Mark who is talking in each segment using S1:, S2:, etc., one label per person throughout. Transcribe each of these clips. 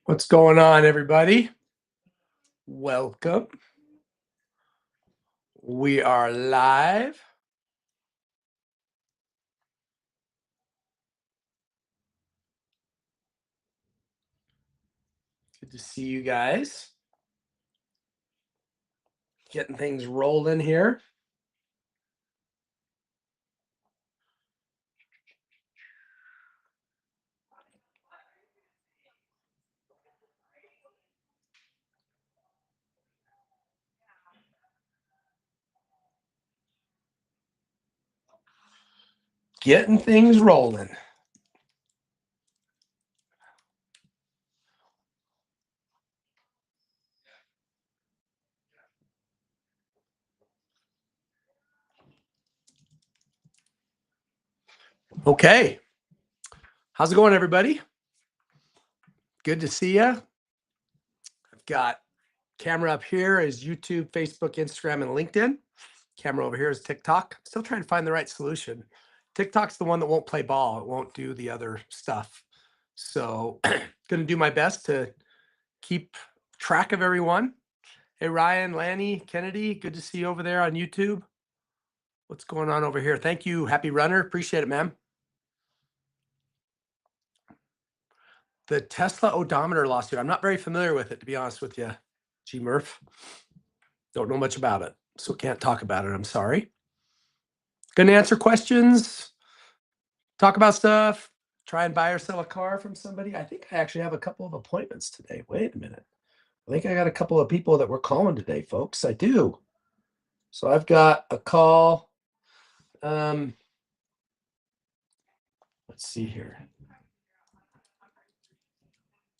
S1: What's going on, everybody? Welcome. We are live. Good to see you guys. Getting things rolling here. Getting things rolling. Okay. How's it going, everybody? Good to see you. I've got camera up here is YouTube, Facebook, Instagram, and LinkedIn. Camera over here is TikTok. Still trying to find the right solution. TikTok's the one that won't play ball. It won't do the other stuff. So going to do my best to keep track of everyone. Hey, Ryan, Lanny, Kennedy, good to see you over there on YouTube. What's going on over here? Thank you. Happy runner. Appreciate it, ma'am. The Tesla odometer lawsuit. I'm not very familiar with it, to be honest with you, G. Murph. Don't know much about it, so can't talk about it. I'm sorry. Gonna answer questions, talk about stuff, try and buy or sell a car from somebody. I think I actually have a couple of appointments today. Wait a minute. I think I got a couple of people that we're calling today, folks. I do. So I've got a call. Let's see here.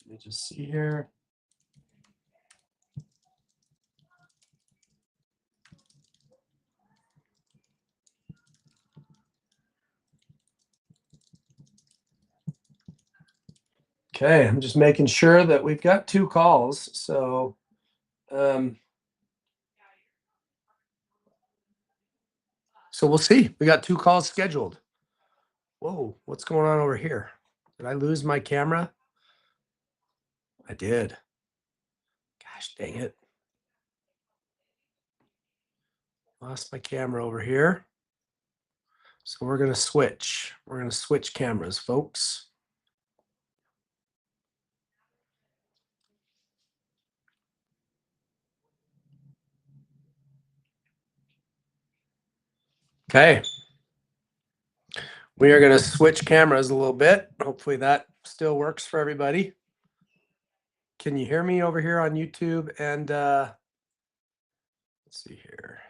S1: Let me just see here. Okay, I'm just making sure that we've got 2 calls. So we'll see. We got 2 calls scheduled. Whoa, what's going on over here? Did I lose my camera? I did. Gosh, dang it. Lost my camera over here. So we're gonna switch. We're gonna switch cameras, folks. Okay. We are gonna switch cameras a little bit. Hopefully that still works for everybody. Can you hear me over here on YouTube? And let's see here.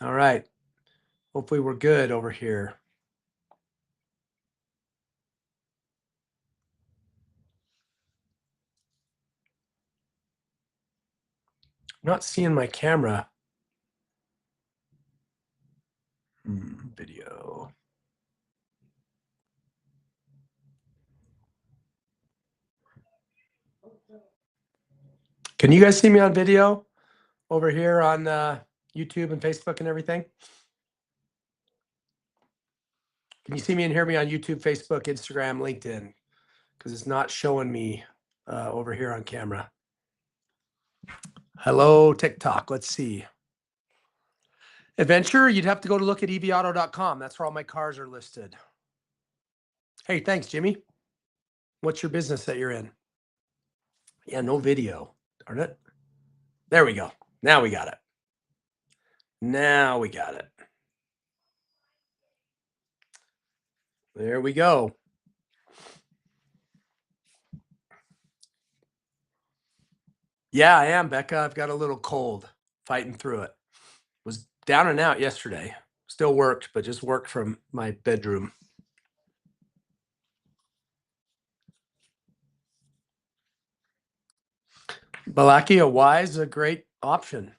S1: All right. Hopefully we're good over here. I'm not seeing my camera. Video. Can you guys see me on video over here on YouTube and Facebook and everything? Can you see me and hear me on YouTube, Facebook, Instagram, LinkedIn? Because it's not showing me over here on camera. Hello, TikTok. Let's see. Adventure, you'd have to go to look at evauto.com. That's where all my cars are listed. Hey, thanks, Jimmy. What's your business that you're in? Yeah, no video. Darn it. There we go. Now we got it. Now we got it. There we go. Yeah, I am, Becca. I've got a little cold, fighting through it. Was down and out yesterday. Still worked, but just worked from my bedroom. Balakia Y is a great option.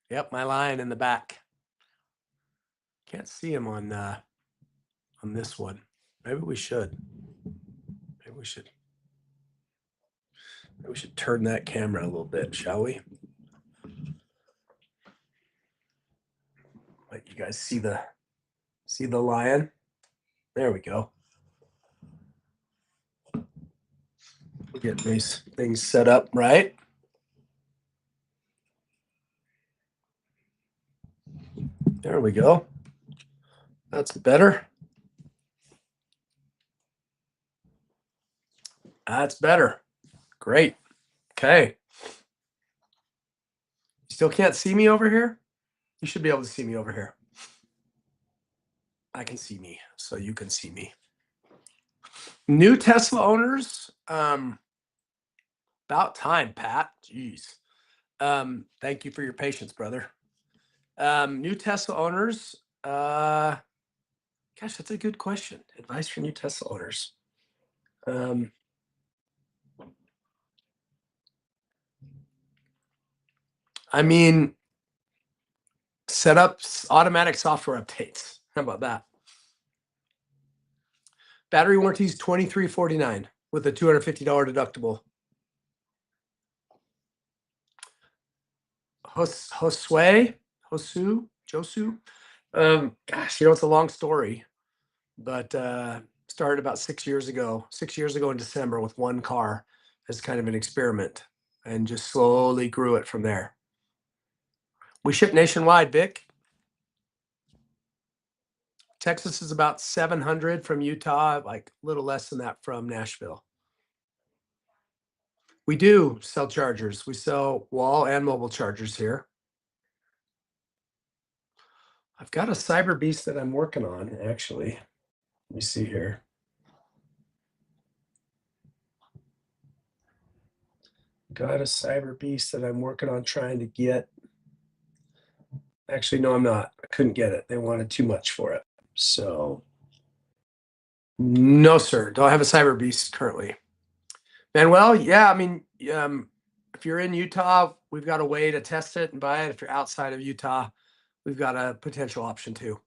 S1: Yep, my lion in the back. Can't see him on this one. Maybe we should. Maybe we should turn that camera a little bit, shall we? you guys see the lion. There we go. Get these things set up right. There we go. That's better. That's better. Great. Okay. Still can't see me over here? You should be able to see me over here. I can see me, so you can see me. New Tesla owners, about time, Pat. Jeez. Thank you for your patience, brother. New Tesla owners, gosh, that's a good question. Advice for new Tesla owners. I mean, set up automatic software updates. How about that? Battery warranty is $23.49 with a $250 deductible. Josu. Gosh, it's a long story, but started about 6 years ago. 6 years ago in December with one car as kind of an experiment, and just slowly grew it from there. We ship nationwide, Vic. Texas is about 700 from Utah, like a little less than that from Nashville. We do sell chargers. We sell wall and mobile chargers here. I've got a Cyber Beast that I'm working on, actually. Let me see here. Got a Cyber Beast that I'm working on trying to get. Actually, no, I'm not. I couldn't get it. They wanted too much for it. So, no, sir. Don't have a Cyber Beast currently. Manuel, yeah, I mean, if you're in Utah, we've got a way to test it and buy it. If you're outside of Utah, we've got a potential option too.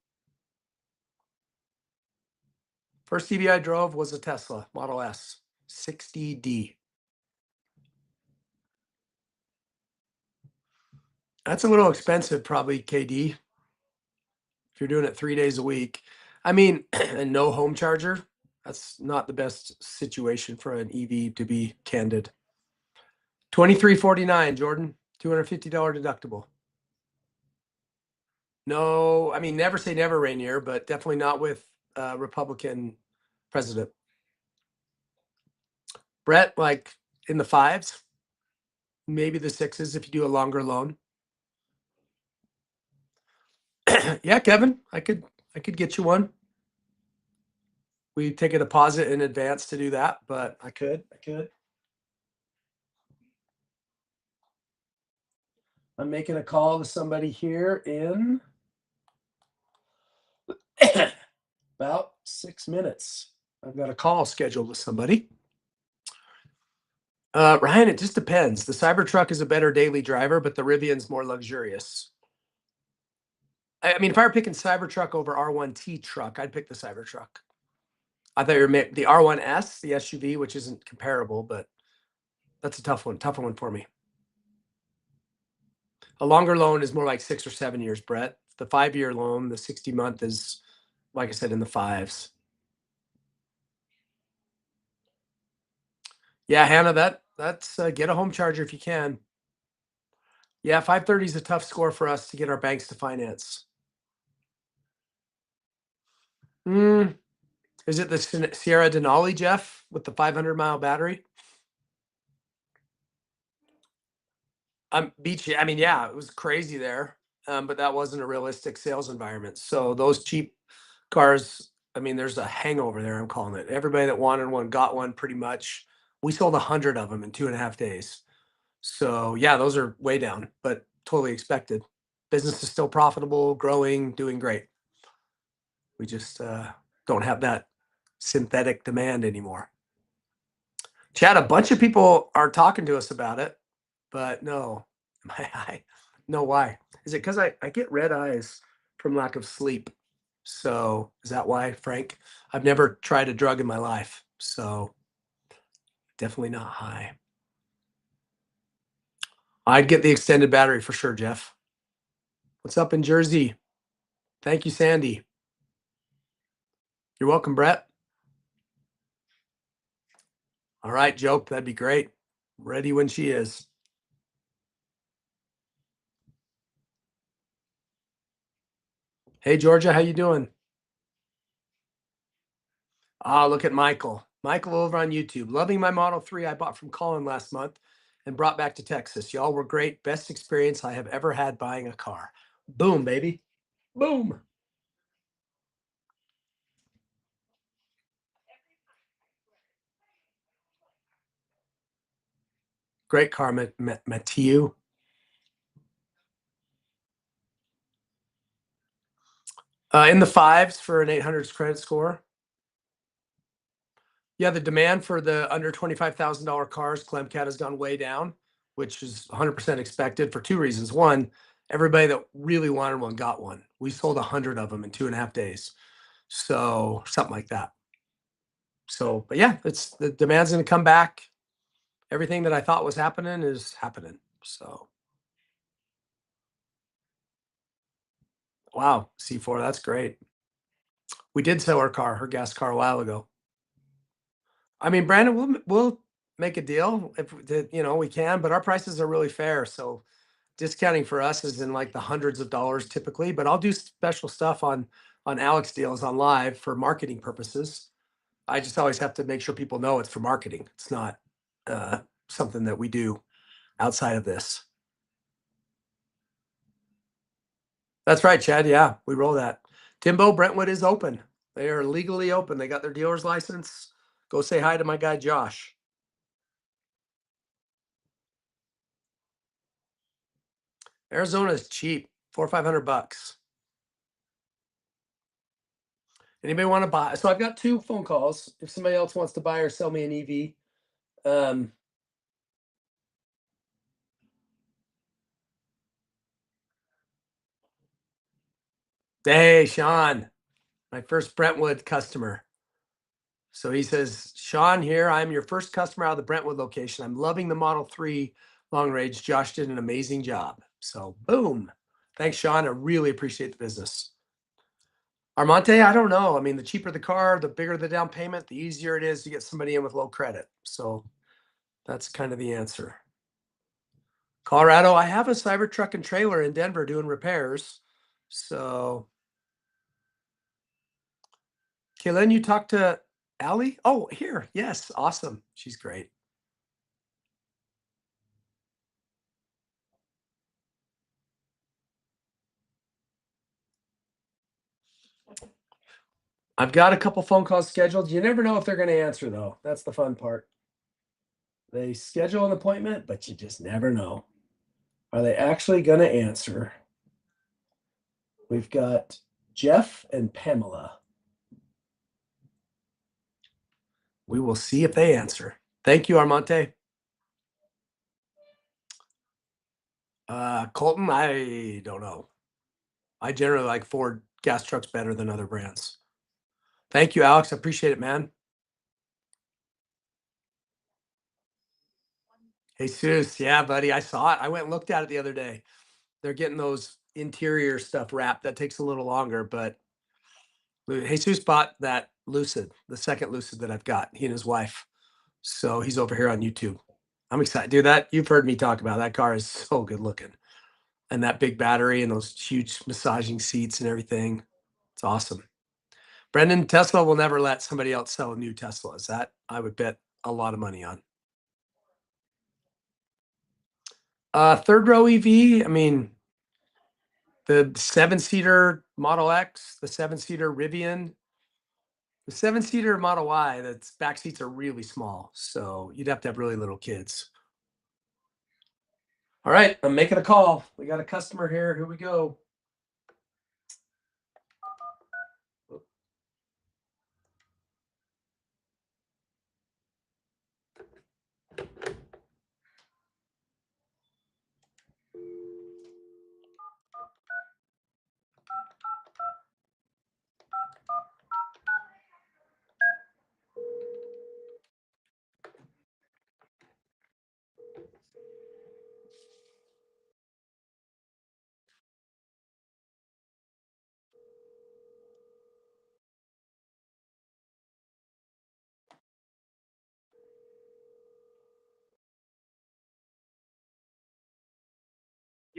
S1: First EV I drove was a Tesla Model S 60D. That's a little expensive, probably, KD. If you're doing it 3 days a week. I mean, and no home charger, that's not the best situation for an EV, to be candid. $23.49, Jordan, $250 deductible. No, I mean, never say never, Rainier, but definitely not with Republican president. Brett, like in the 5s, maybe the 6s if you do a longer loan. Yeah, Kevin, I could get you one. We take a deposit in advance to do that, but I could. I'm making a call to somebody here in about 6 minutes. I've got a call scheduled with somebody. Ryan, it just depends. The Cybertruck is a better daily driver, but the Rivian's more luxurious. I mean, if I were picking Cybertruck over R1T truck, I'd pick the Cybertruck. I thought you were the R1S, the SUV, which isn't comparable, but that's a tougher one for me. A longer loan is more like 6 or 7 years, Brett. The 5-year loan, the 60-month is, like I said, in the 5s. Yeah, Hannah, that's get a home charger if you can. Yeah, 530 is a tough score for us to get our banks to finance. Is it the Sierra Denali, Jeff, with the 500-mile battery? Beachy. I mean, yeah, it was crazy there, but that wasn't a realistic sales environment. So those cheap cars, I mean, there's a hangover there, I'm calling it. Everybody that wanted one got one pretty much. We sold 100 of them in 2.5 days. So yeah, those are way down, but totally expected. Business is still profitable, growing, doing great. We just don't have that synthetic demand anymore. Chad, a bunch of people are talking to us about it, but no, my eye. No, why? Is it because I get red eyes from lack of sleep? So is that why, Frank? I've never tried a drug in my life, so definitely not high. I'd get the extended battery for sure, Jeff. What's up in Jersey? Thank you, Sandy. You're welcome, Brett. All right, Joe, that'd be great. Ready when she is. Hey, Georgia, how you doing? Ah, look at Michael. Michael over on YouTube. Loving my Model 3 I bought from Colin last month and brought back to Texas. Y'all were great. Best experience I have ever had buying a car. Boom, baby. Boom. Great car, Matthew. In the fives for an 800 credit score. Yeah, the demand for the under $25,000 cars, Clemcat has gone way down, which is 100% expected for two reasons. One, everybody that really wanted one got one. We sold 100 of them in 2.5 days. So something like that. So, but yeah, it's the demand's going to come back. Everything that I thought was happening is happening. So, wow, C4, that's great. We did sell her gas car a while ago. I mean, Brandon, we'll make a deal if we can, but our prices are really fair. So discounting for us is in like the hundreds of dollars typically, but I'll do special stuff on Alex deals on live for marketing purposes. I just always have to make sure people know it's for marketing. It's not uh, something that we do outside of this. That's right, Chad. Yeah, we roll that. Timbo, Brentwood is open. They are legally open. They got their dealer's license. Go say hi to my guy Josh. Arizona is cheap, 400 or 500 bucks. Anybody want to buy? So I've got two phone calls. If somebody else wants to buy or sell me an EV, um, hey, Sean, my first Brentwood customer. So he says, Sean here, I'm your first customer out of the Brentwood location. I'm loving the Model 3 long range. Josh did an amazing job. So boom. Thanks, Sean. I really appreciate the business. Armante, I don't know. I mean, the cheaper the car, the bigger the down payment, the easier it is to get somebody in with low credit. So that's kind of the answer. Colorado, I have a Cybertruck and trailer in Denver doing repairs. So, Kaylin, you talked to Allie? Oh, here. Yes. Awesome. She's great. I've got a couple phone calls scheduled. You never know if they're going to answer, though. That's the fun part. They schedule an appointment, but you just never know. Are they actually going to answer? We've got Jeff and Pamela. We will see if they answer. Thank you, Armante. Colton, I don't know. I generally like Ford gas trucks better than other brands. Thank you, Alex. I appreciate it, man. Jesus, yeah, buddy. I saw it. I went and looked at it the other day. They're getting those interior stuff wrapped. That takes a little longer, but Jesus bought that Lucid, the second Lucid that I've got, he and his wife. So he's over here on YouTube. I'm excited. Dude, that you've heard me talk about. That car is so good looking. And that big battery and those huge massaging seats and everything. It's awesome. Brendan, Tesla will never let somebody else sell new Teslas. That I would bet a lot of money on. Third row EV, I mean, the seven-seater Model X, the seven-seater Rivian, the seven-seater Model Y, that's back seats are really small. So you'd have to have really little kids. All right, I'm making a call. We got a customer here. Here we go.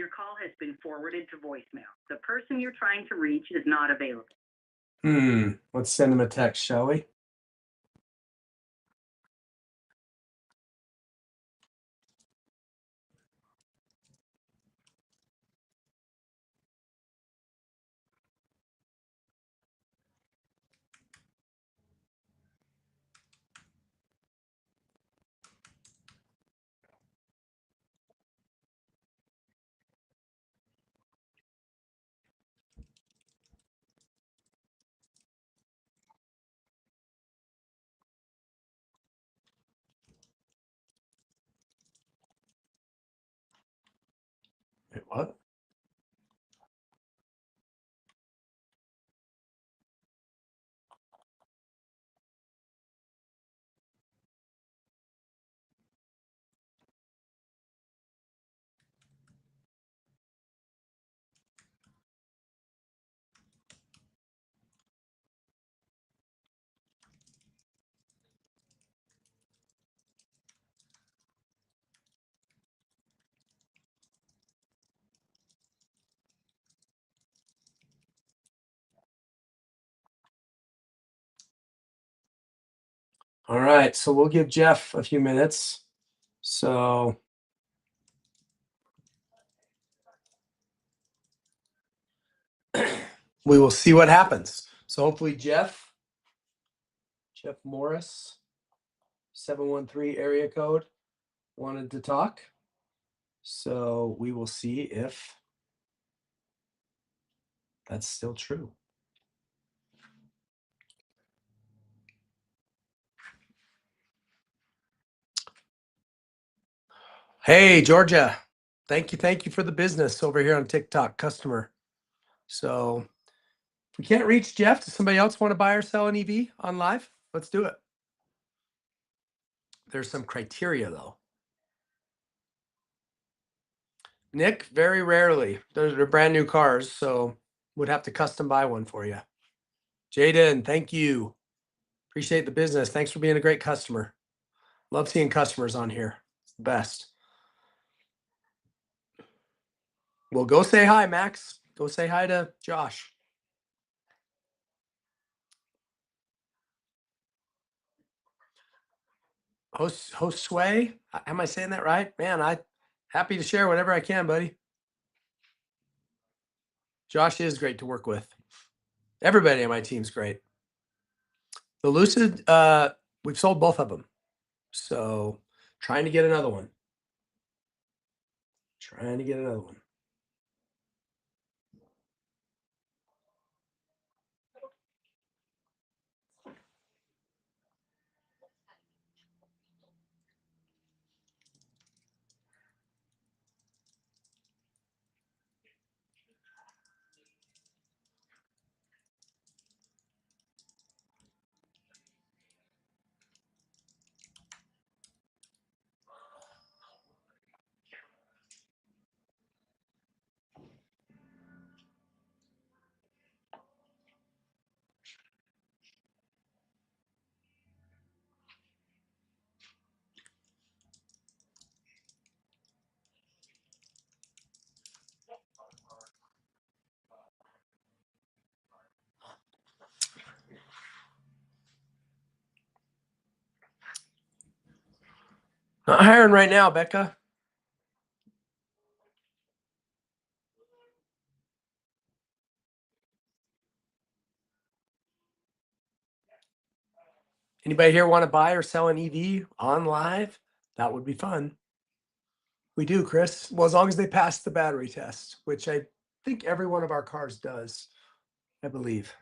S2: Your call has been forwarded to voicemail. The person you're trying to reach is not available.
S1: Let's send him a text, shall we? Wait, what? All right, so we'll give Jeff a few minutes. So we will see what happens. So hopefully Jeff Morris, 713 area code, wanted to talk. So we will see if that's still true. Hey, Georgia. Thank you for the business over here on TikTok, customer. So if we can't reach Jeff, does somebody else want to buy or sell an EV on live? Let's do it. There's some criteria though. Nick, very rarely. Those are brand new cars, so would have to custom buy one for you. Jaden, thank you. Appreciate the business. Thanks for being a great customer. Love seeing customers on here. It's the best. Well, go say hi, Max. Go say hi to Josh. Host Sway. Am I saying that right? Man, I happy to share whatever I can, buddy. Josh is great to work with. Everybody on my team's great. The Lucid, we've sold both of them. So trying to get another one. Trying to get another one. Not hiring right now, Becca. Anybody here want to buy or sell an EV on live? That would be fun. We do, Chris. Well, as long as they pass the battery test, which I think every one of our cars does, I believe.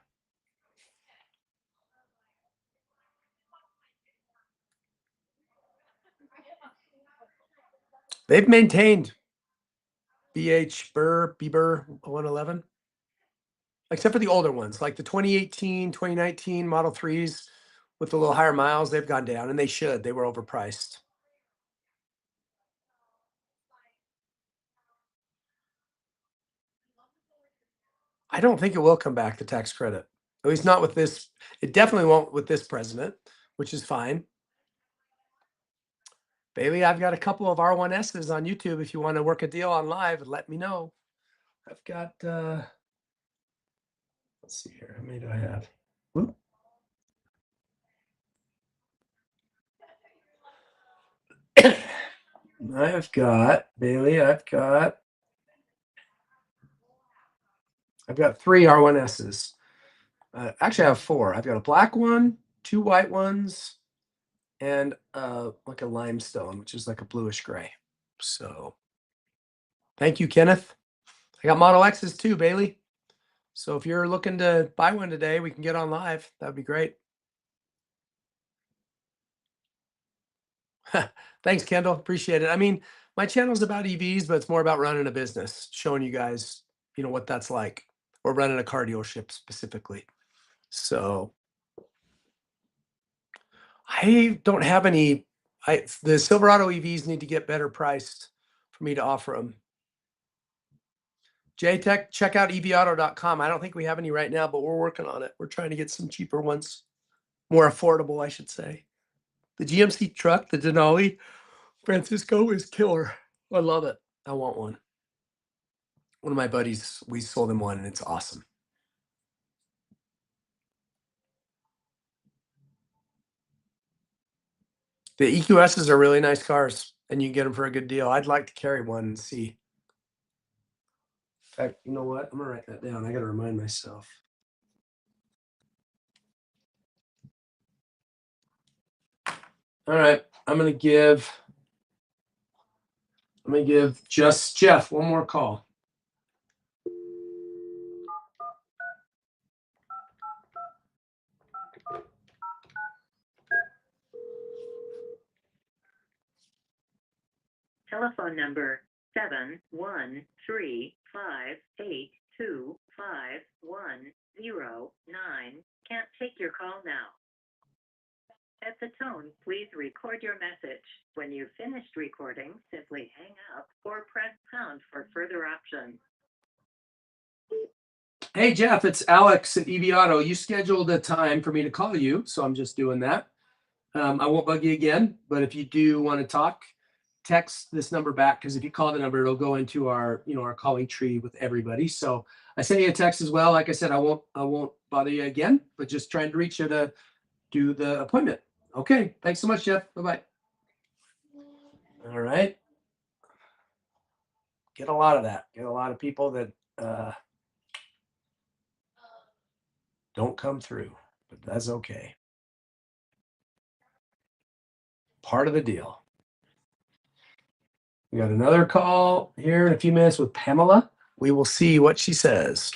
S1: They've maintained Bieber 111, except for the older ones, like the 2018, 2019 Model 3s with the little higher miles, they've gone down, and they should. They were overpriced. I don't think it will come back, the tax credit. At least not with this. It definitely won't with this president, which is fine. Bailey, I've got a couple of R1Ss on YouTube. If you want to work a deal on live, let me know. I've got, let's see here. How many do I have? Whoop. I've got, Bailey, I've got 3 R1Ss. Actually, I have 4. I've got a black one, 2 white ones, and like a limestone, which is like a bluish gray. So thank you, Kenneth. I got Model X's too, Bailey. So if you're looking to buy one today, we can get on live. That'd be great. Thanks, Kendall. Appreciate it. I mean, my channel's about EVs, but it's more about running a business, showing you guys, what that's like, or running a car dealership specifically. So I don't have any. The Silverado EVs need to get better priced for me to offer them. JTech, check out evauto.com. I don't think we have any right now, but we're working on it. We're trying to get some cheaper ones, more affordable, I should say. The GMC truck, the Denali Francisco, is killer. I love it. I want one. One of my buddies, we sold him one, and it's awesome. The EQSs are really nice cars, and you can get them for a good deal. I'd like to carry one and see. In fact, you know what? I'm going to write that down. I got to remind myself. All right. I'm going to give just Jeff one more call.
S2: Telephone number 713582510 can't take your call now. At the tone, please record your message. When you've finished recording, simply hang up or press pound for further options.
S1: Hey, Jeff, it's Alex at EV Auto. You scheduled a time for me to call you, so I'm just doing that. I won't bug you again, but if you do want to talk, text this number back, because if you call the number, it'll go into our calling tree with everybody. So I sent you a text as well. Like I said, I won't bother you again, but just trying to reach you to do the appointment. Okay, thanks so much, Jeff. Bye-bye. All right. Get a lot of that. Get a lot of people that don't come through, but that's okay. Part of the deal. We got another call here in a few minutes with Pamela. We will see what she says.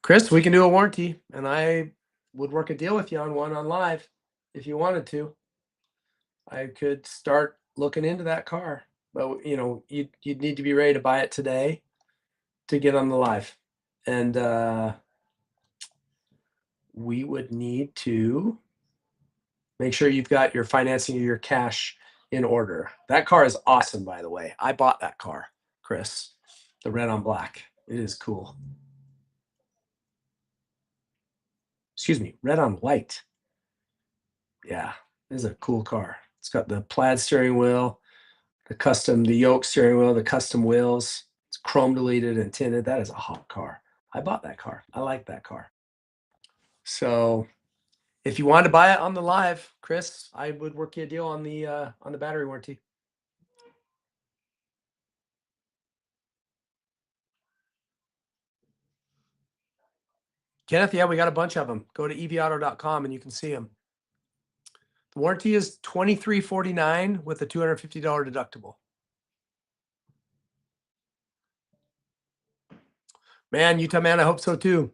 S1: Chris, we can do a warranty, and I would work a deal with you on one on live if you wanted to. I could start looking into that car, but you'd need to be ready to buy it today to get on the live, and we would need to make sure you've got your financing or your cash in order. That car is awesome, by the way. I bought that car, Chris, the red on black. It is cool. Excuse me, red on white. Yeah, it is a cool car. It's got the plaid steering wheel, the yoke steering wheel, the custom wheels. It's chrome deleted and tinted. That is a hot car. I bought that car. I like that car. So if you wanted to buy it on the live, Chris, I would work you a deal on the battery warranty. Kenneth, yeah, we got a bunch of them. Go to evauto.com and you can see them. The warranty is $23.49 with a $250 deductible. Man, Utah man, I hope so too.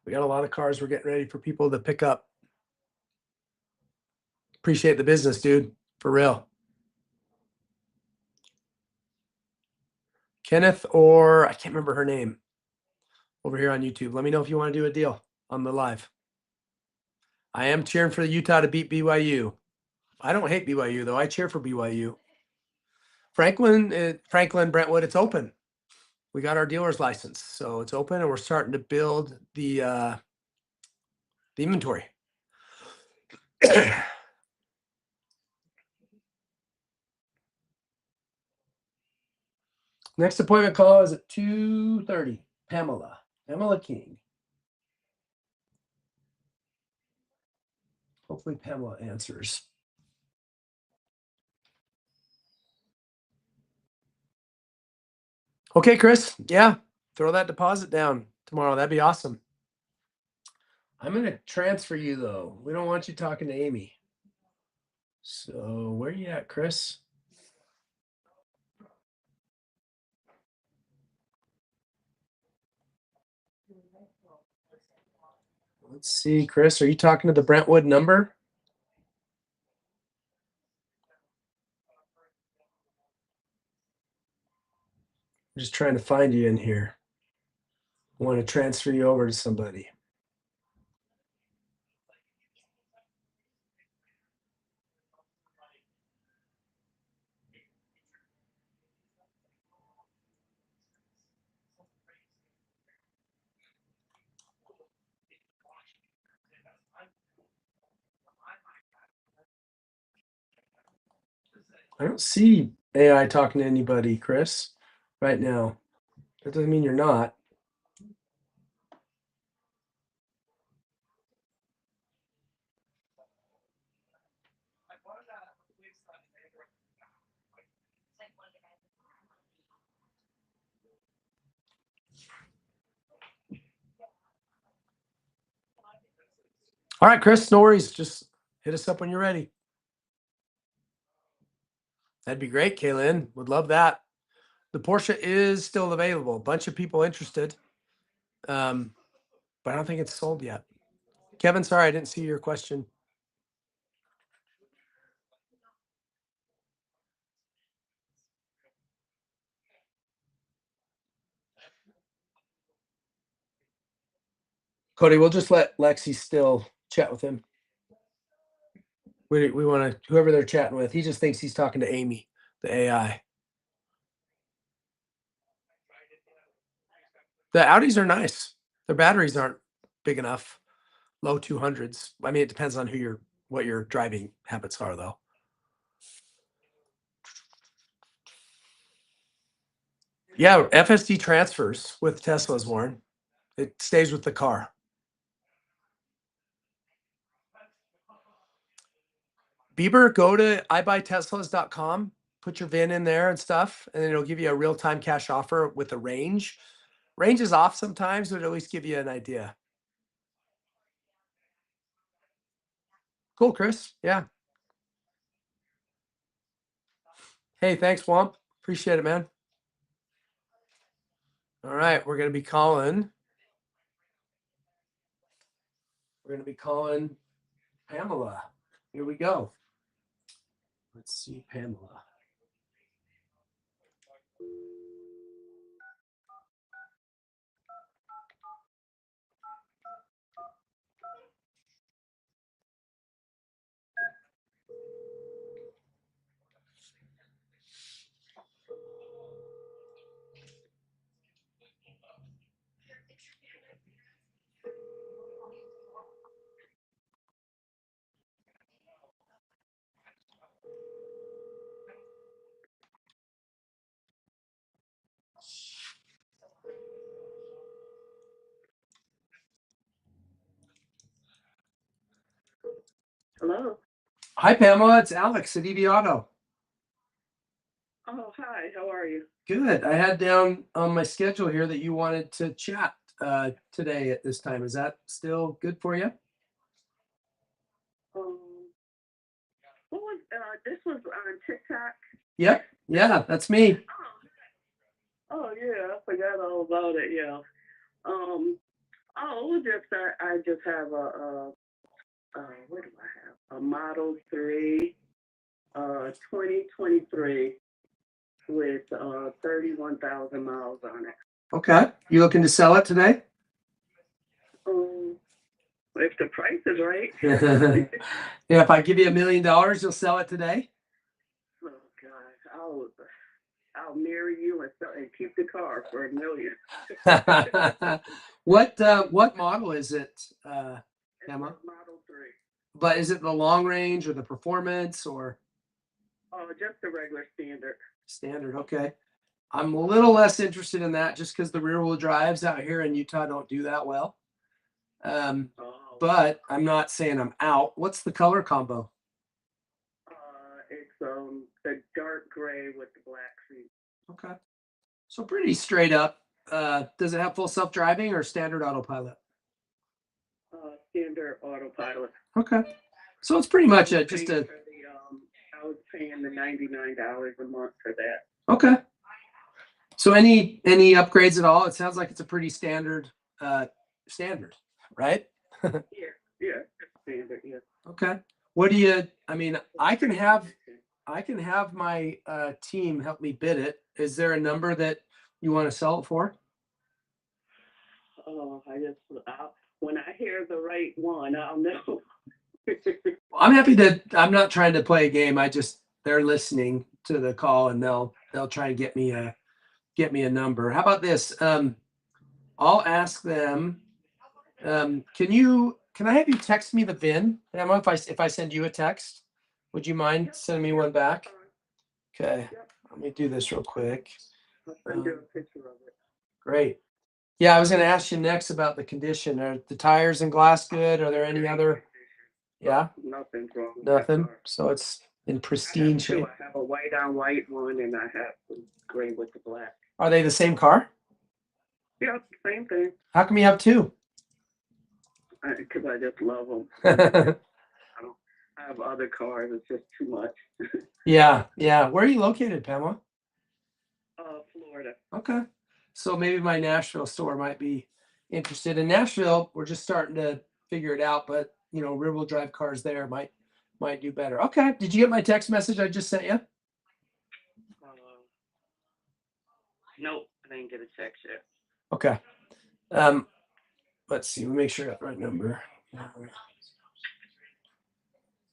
S1: We got a lot of cars we're getting ready for people to pick up. Appreciate the business, dude. For real. Kenneth, or I can't remember her name, over here on YouTube. Let me know if you want to do a deal on the live. I am cheering for Utah to beat BYU. I don't hate BYU, though. I cheer for BYU. Franklin, Brentwood, it's open. We got our dealer's license, so it's open, and we're starting to build the the inventory. Next appointment call is at 2:30. Pamela King. Hopefully Pamela answers. Okay, Chris. Yeah, throw that deposit down tomorrow. That'd be awesome. I'm going to transfer you, though. We don't want you talking to Amy. So where are you at, Chris? Let's see, Chris. Are you talking to the Brentwood number? I'm just trying to find you in here. I want to transfer you over to somebody. I don't see AI talking to anybody, Chris, right now. That doesn't mean you're not. All right, Chris, no worries. Just hit us up when you're ready. That'd be great, Kaylin. Would love that. The Porsche is still available. A bunch of people interested. But I don't think it's sold yet. Kevin, sorry, I didn't see your question. Cody, we'll just let Lexi still chat with him. We want to, whoever they're chatting with, he just thinks he's talking to Amy, the AI. The Audis are nice. Their batteries aren't big enough. Low 200s. I mean, it depends on what your driving habits are, though. Yeah, FSD transfers with Teslas, Warren. It stays with the car. Bieber, go to ibuyteslas.com, put your VIN in there and stuff, and then it'll give you a real-time cash offer with a range. Range is off sometimes, but it'll at least give you an idea. Cool, Chris. Yeah. Hey, thanks, Womp. Appreciate it, man. All right, we're going to be calling Pamela. Here we go. Let's see, Pamela.
S2: Hello.
S1: Hi, Pamela. It's Alex at EV Auto.
S2: Oh, hi. How are you?
S1: Good. I had down on my schedule here that you wanted to chat today at this time. Is that still good for you?
S2: What was this was on TikTok?
S1: Yep. Yeah, that's me.
S2: Oh yeah, I forgot all about it. Yeah. I just have what do I have? A Model 3, 2023 with 31,000 miles on it.
S1: Okay. You looking to sell it today?
S2: If the price is right.
S1: Yeah, if I give you $1 million, you'll sell it today?
S2: Oh God, I'll marry you and keep the car for $1 million.
S1: What model is it? Emma?
S3: Model 3.
S1: But is it the long range or the performance or
S3: Oh, just the regular standard.
S1: standard? Okay. I'm a little less interested in that just because the rear wheel drives out here in Utah don't do that well.
S3: Oh,
S1: But I'm not saying I'm out. What's the color combo?
S3: it's the dark gray with the black seat.
S1: Okay. So pretty straight up. Does it have full self-driving or standard autopilot?
S3: Standard autopilot.
S1: Okay. So it's pretty much
S3: I was paying the $99 a month for that.
S1: okay. So any upgrades at all? It sounds like it's a pretty standard standard, right?
S3: Yeah, it's standard. Yeah.
S1: Okay. What do you? I mean, I can have my team help me bid it. Is there a number that you want to sell it for?
S3: Oh, when I hear the right one, I'll know.
S1: I'm happy that I'm not trying to play a game. They're listening to the call and they'll try and get me a number. How about this? I'll ask them. Can I have you text me the VIN? Emma, if I send you a text, would you mind sending me one back? Okay.
S3: Yep.
S1: Let me do this real quick.
S3: I'll send you a picture of it.
S1: Great. Yeah, I was going to ask you next about the condition. Are the tires and glass good? Are there any other? Yeah,
S3: Nothing's wrong with that
S1: nothing.
S3: car.
S1: So it's in
S3: I
S1: pristine
S3: have two.
S1: shape.
S3: I have a white on white one, and I have the gray with the black.
S1: Are they the same car?
S3: Yep, same thing.
S1: How come you have two?
S3: Because I just love them. I have other cars. It's just too much.
S1: Yeah. Where are you located, Pamela?
S3: Florida.
S1: Okay. So maybe my Nashville store might be interested. In Nashville, we're just starting to figure it out, but rear wheel drive cars there might do better. Okay. Did you get my text message I just sent you?
S3: Nope, I didn't get a text yet.
S1: Okay. Let's see. We'll make sure I got the right number.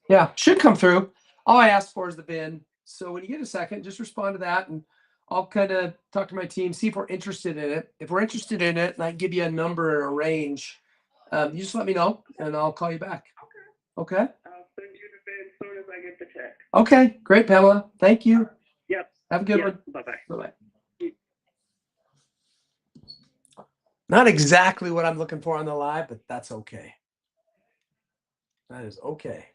S1: Yeah, should come through. All I asked for is the VIN. So when you get a second, just respond to that and I'll kind of talk to my team, see if we're interested in it. If we're interested in it and I give you a number or a range, you just let me know and I'll call you back. Okay?
S3: I'll send you the VIN as soon as I get the text.
S1: Okay, great, Pamela. Thank you.
S3: Yep.
S1: Have a good one.
S3: Bye-bye.
S1: Bye-bye. Not exactly what I'm looking for on the live, but that's okay. That is okay.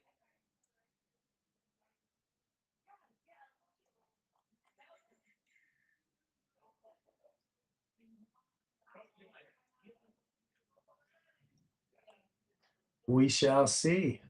S1: We shall see.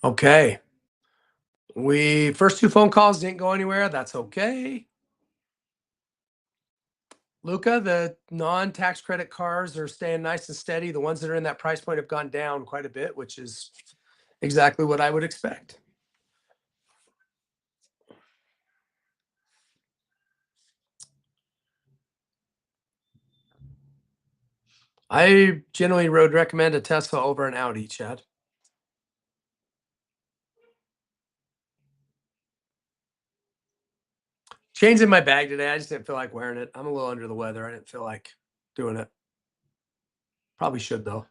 S1: Okay. First two phone calls didn't go anywhere. That's okay. Luca, the non-tax credit cars are staying nice and steady. The ones that are in that price point have gone down quite a bit, which is exactly what I would expect. I generally would recommend a Tesla over an Audi, Chad. Chain's in my bag today. I just didn't feel like wearing it. I'm a little under the weather. I didn't feel like doing it. Probably should, though.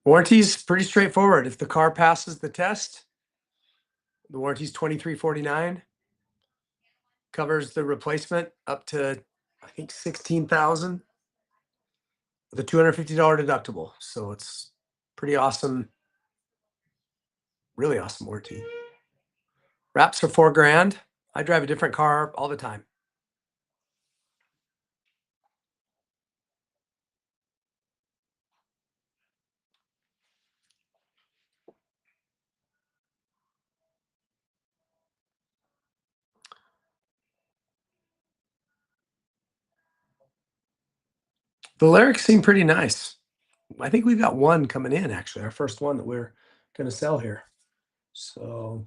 S1: Warranty's pretty straightforward. If the car passes the test, the warranty's $23.49. Covers the replacement up to, I think, $16,000 with a $250 deductible. So it's pretty awesome Really awesome warranty. Wraps for $4,000. I drive a different car all the time. The lyrics seem pretty nice. I think we've got one coming in, actually, our first one that we're going to sell here. So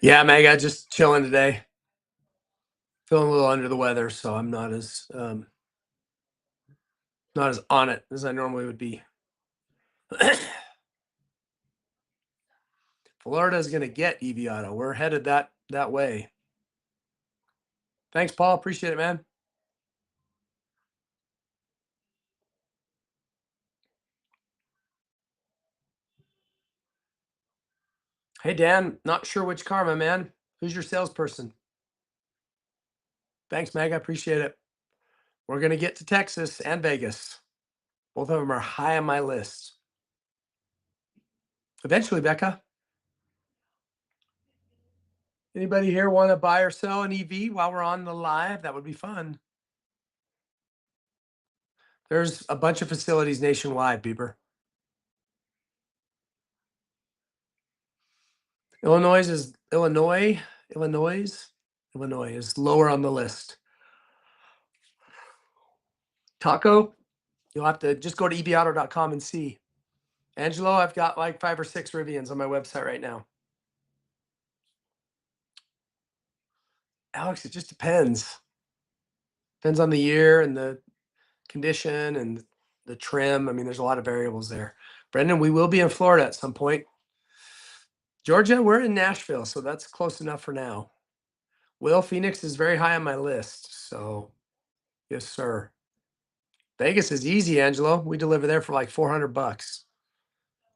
S1: yeah, Mega, just chilling today. Feeling a little under the weather, so I'm not as on it as I normally would be. Florida is going to get EV Auto. We're headed that way. Thanks, Paul. Appreciate it, man. Hey, Dan, not sure which car, my man. Who's your salesperson? Thanks, Meg. I appreciate it. We're going to get to Texas and Vegas. Both of them are high on my list. Eventually, Becca. Anybody here want to buy or sell an EV while we're on the live? That would be fun. There's a bunch of facilities nationwide, Bieber. Illinois is lower on the list. Taco, you'll have to just go to evauto.com and see. Angelo, I've got like 5 or 6 Rivians on my website right now. Alex, it just depends. Depends on the year and the condition and the trim. I mean, there's a lot of variables there. Brendan, we will be in Florida at some point. Georgia, we're in Nashville, so that's close enough for now. Will, Phoenix is very high on my list, so yes, sir. Vegas is easy, Angelo. We deliver there for like $400.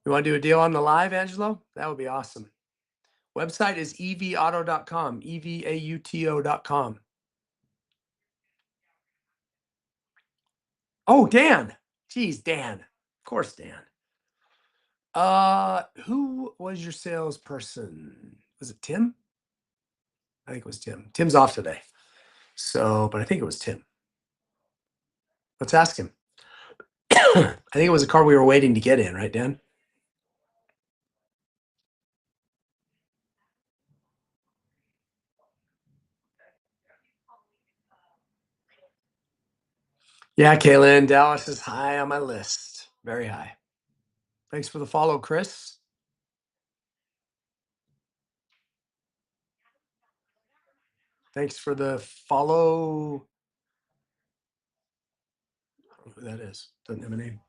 S1: You want to do a deal on the live, Angelo? That would be awesome. Website is evauto.com, evauto.com. Oh, Dan. Geez, Dan. Of course, Dan. Who was your salesperson? Was it Tim? I think it was Tim. Tim's off today. So, but I think it was Tim. Let's ask him. I think it was a car we were waiting to get in, right, Dan? Yeah, Kaylin, Dallas is high on my list. Very high. Thanks for the follow, Chris. Thanks for the follow. I don't know who that is. Doesn't have a name.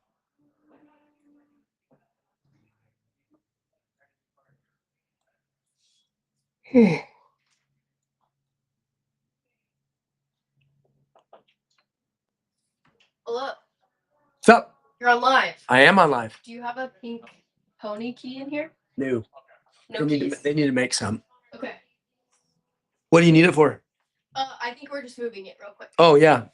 S4: Hello.
S1: What's up?
S4: You're on live.
S1: I am on live.
S4: Do you have a pink pony key in here?
S1: No.
S4: No keys.
S1: They need to make some.
S4: Okay.
S1: What do you need it for?
S4: I think we're just moving it real quick.
S1: Oh, yeah.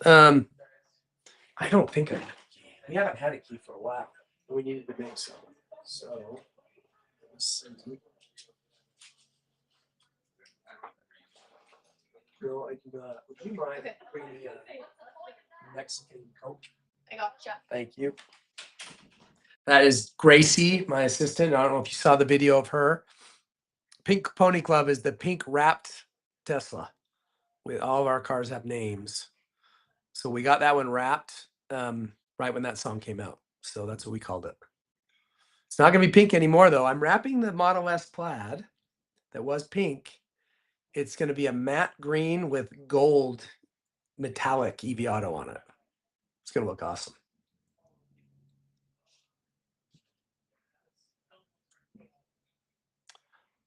S1: I don't think I have a key. We haven't had a key for a while. We needed to make some. So, let's see. Girl, would you mind bringing me a Mexican Coke?
S4: I gotcha.
S1: Thank you. That is Gracie, my assistant. I don't know if you saw the video of her. Pink Pony Club is the pink wrapped Tesla. With all of our cars have names. So we got that one wrapped right when that song came out. So that's what we called it. It's not going to be pink anymore, though. I'm wrapping the Model S Plaid that was pink. It's going to be a matte green with gold metallic EV Auto on it. It's going to look awesome.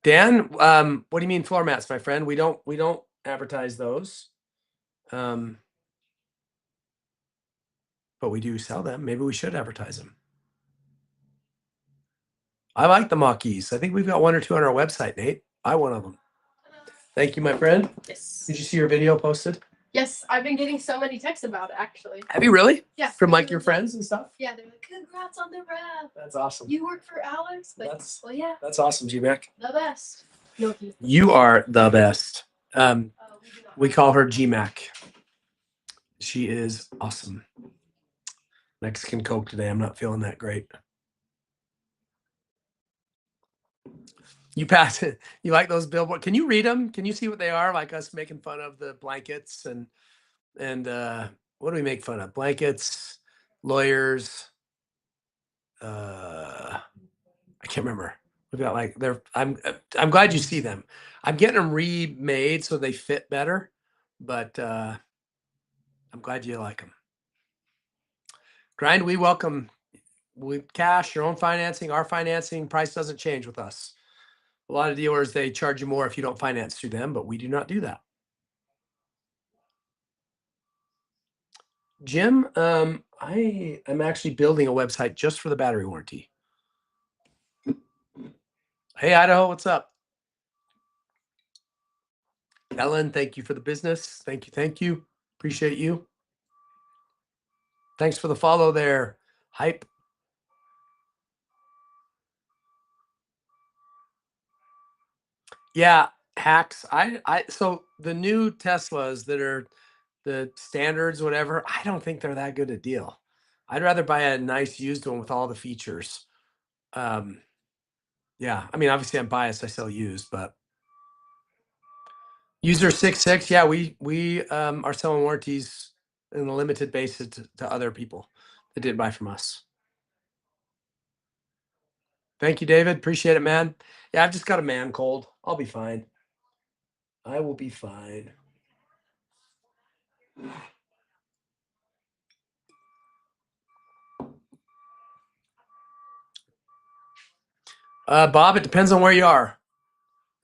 S1: Dan, what do you mean floor mats, my friend? We don't advertise those. but we do sell them. Maybe we should advertise them. I like the Mach-E's. I think we've got 1 or 2 on our website, Nate. Buy one of them. Thank you, my friend.
S4: Yes.
S1: Did you see your video posted?
S4: Yes, I've been getting so many texts about it actually.
S1: Have you really?
S4: Yeah.
S1: From like
S4: people
S1: your
S4: like-
S1: friends and stuff?
S4: Yeah, they're like, congrats on the rep.
S1: That's awesome.
S4: You work for Alex? Like,
S1: That's-
S4: well, yeah,
S1: That's awesome, G-Mac.
S4: the best. No, he-
S1: You are the best.
S4: we do not
S1: We
S4: have-
S1: call her G-Mac. She is awesome. Mexican Coke today. I'm not feeling that great. You pass it. You like those billboards? Can you read them? Can you see what they are? Like us making fun of the blankets and what do we make fun of? Blankets, lawyers. I can't remember. We've got like they're. I'm glad you see them. I'm getting them remade so they fit better, but I'm glad you like them. Grind. We welcome. We cash your own financing. Our financing price doesn't change with us. A lot of dealers, they charge you more if you don't finance through them, but we do not do that. Jim, I am actually building a website just for the battery warranty. Hey, Idaho, what's up? Ellen, thank you for the business. Thank you. Thank you. Appreciate you. Thanks for the follow there. Hype. Yeah, hacks. So the new Teslas that are the standards, whatever, I don't think they're that good a deal. I'd rather buy a nice used one with all the features. Yeah, I mean, obviously I'm biased. I sell used, but user 66. Yeah, we are selling warranties in a limited basis to other people that didn't buy from us. Thank you, David. Appreciate it, man. Yeah, I've just got a man cold. I'll be fine. I will be fine. Bob, it depends on where you are.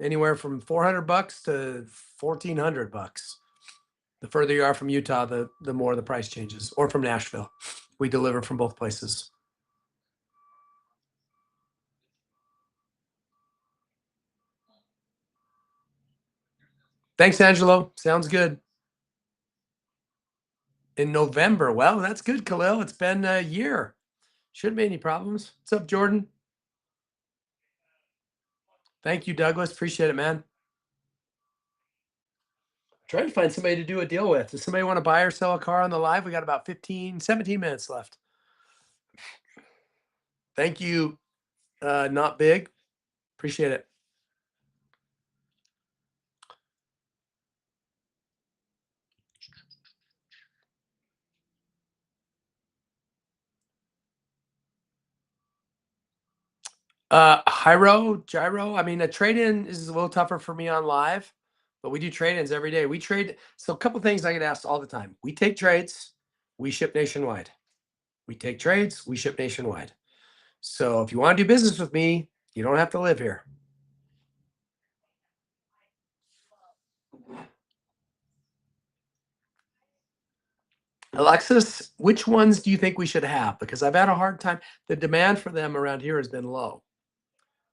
S1: Anywhere from $400 to $1,400. The further you are from Utah, the more the price changes. Or from Nashville. We deliver from both places. Thanks, Angelo. Sounds good. In November. Well, that's good, Khalil. It's been a year. Shouldn't be any problems. What's up, Jordan? Thank you, Douglas. Appreciate it, man. Trying to find somebody to do a deal with. Does somebody want to buy or sell a car on the live? We got about 17 minutes left. Thank you, Not Big. Appreciate it. Gyro. I mean, a trade-in is a little tougher for me on live, but we do trade-ins every day. We trade. So a couple things I get asked all the time. We take trades. We ship nationwide. We take trades. We ship nationwide. So if you want to do business with me, you don't have to live here. Alexis, which ones do you think we should have? Because I've had a hard time. The demand for them around here has been low.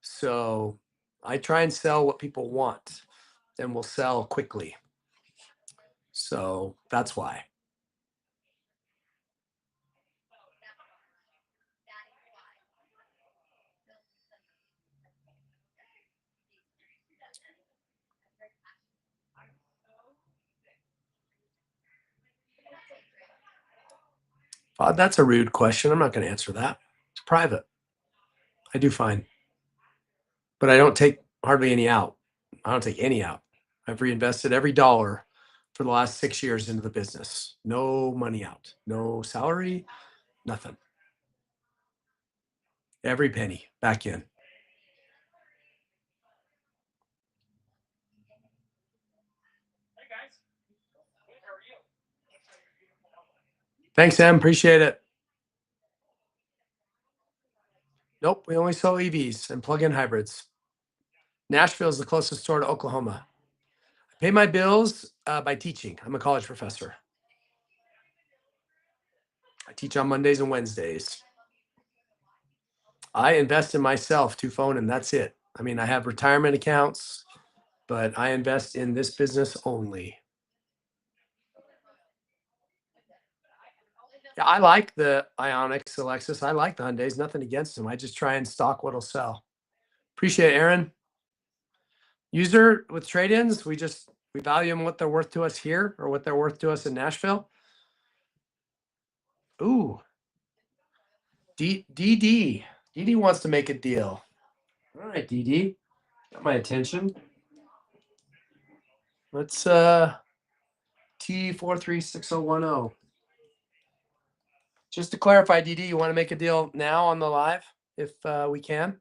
S1: So I try and sell what people want, and we'll sell quickly. So that's why. That's a rude question. I'm not going to answer that. It's private. I do fine. But I don't take hardly any out. I don't take any out. I've reinvested every dollar for the last 6 years into the business. No money out. No salary. Nothing. Every penny back in. Thanks, Em. Appreciate it. Nope, we only sell EVs and plug-in hybrids. Nashville is the closest store to Oklahoma. I pay my bills by teaching. I'm a college professor. I teach on Mondays and Wednesdays. I invest in myself, phone, and that's it. I mean, I have retirement accounts, but I invest in this business only. Yeah, I like the Ioniqs, Alexis. I like the Hyundais. Nothing against them. I just try and stock what'll sell. Appreciate it, Aaron. User with trade-ins, we value them what they're worth to us here or what they're worth to us in Nashville. Ooh. DD wants to make a deal. All right, DD. Got my attention. Let's T436010. Just to clarify, DD, you want to make a deal now on the live if we can?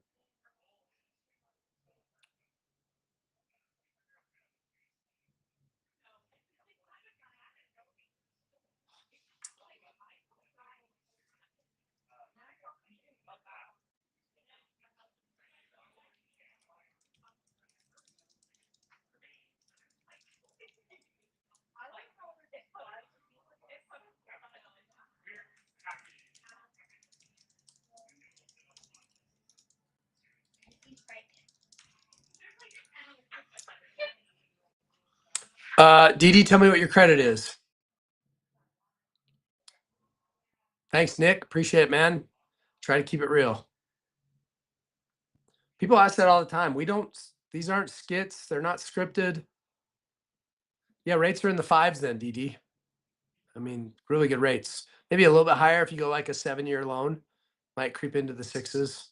S1: DD, tell me what your credit is. Thanks, Nick. Appreciate it, man. Try to keep it real. People ask that all the time. These aren't skits. They're not scripted. Yeah, rates are in the 5s then, DD. I mean, really good rates. Maybe a little bit higher if you go like a 7-year loan. Might creep into the 6s.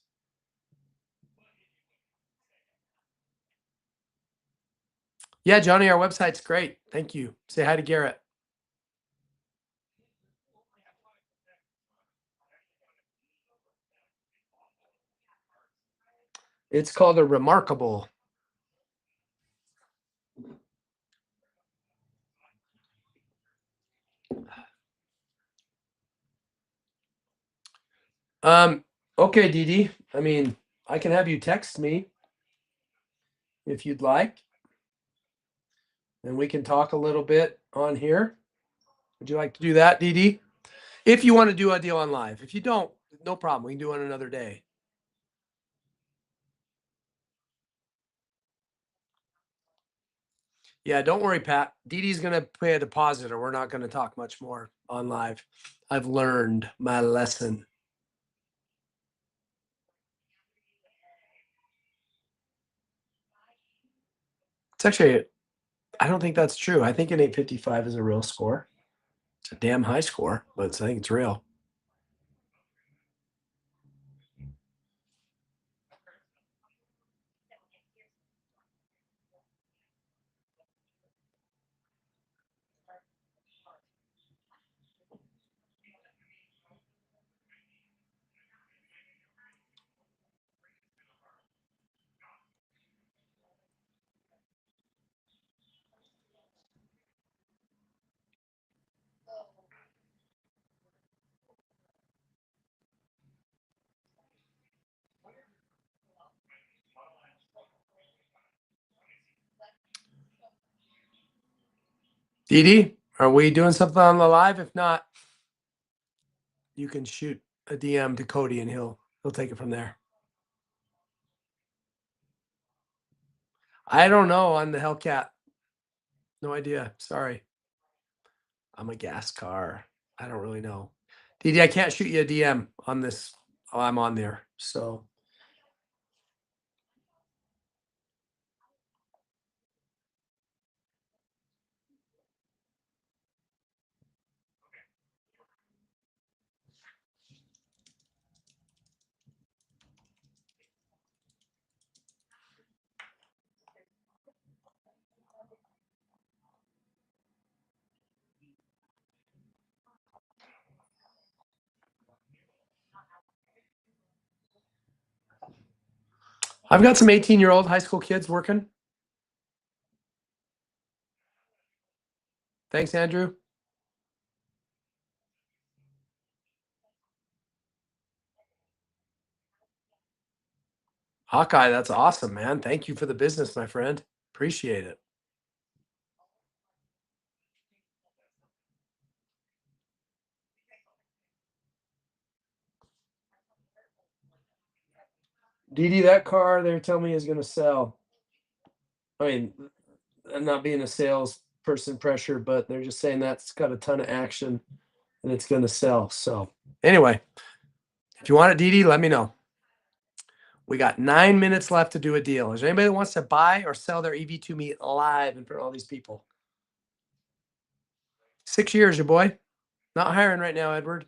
S1: Yeah, Johnny, our website's great. Thank you. Say hi to Garrett. It's called a Remarkable. Okay, DD. I mean, I can have you text me if you'd like. And we can talk a little bit on here. Would you like to do that, DD? If you want to do a deal on live. If you don't, no problem. We can do it another day. Yeah, don't worry, Pat. DD's going to pay a deposit or we're not going to talk much more on live. I've learned my lesson. It's actually, I don't think that's true. I think an 855 is a real score. It's a damn high score, but I think it's real. DD, are we doing something on the live? If not, you can shoot a DM to Cody and he'll take it from there. I don't know on the Hellcat. No idea. Sorry. I'm a gas car. I don't really know. DD, I can't shoot you a DM on this. Oh, I'm on there. So I've got some 18-year-old high school kids working. Thanks, Andrew. Hawkeye, that's awesome, man. Thank you for the business, my friend. Appreciate it. Dee, that car they're telling me is going to sell. I mean, I'm not being a salesperson pressure, but they're just saying that's got a ton of action and it's going to sell. So anyway, if you want it, Dee, let me know. We got 9 minutes left to do a deal. Is there anybody that wants to buy or sell their EV to me live in front of all these people? 6 years, your boy. Not hiring right now, Edward.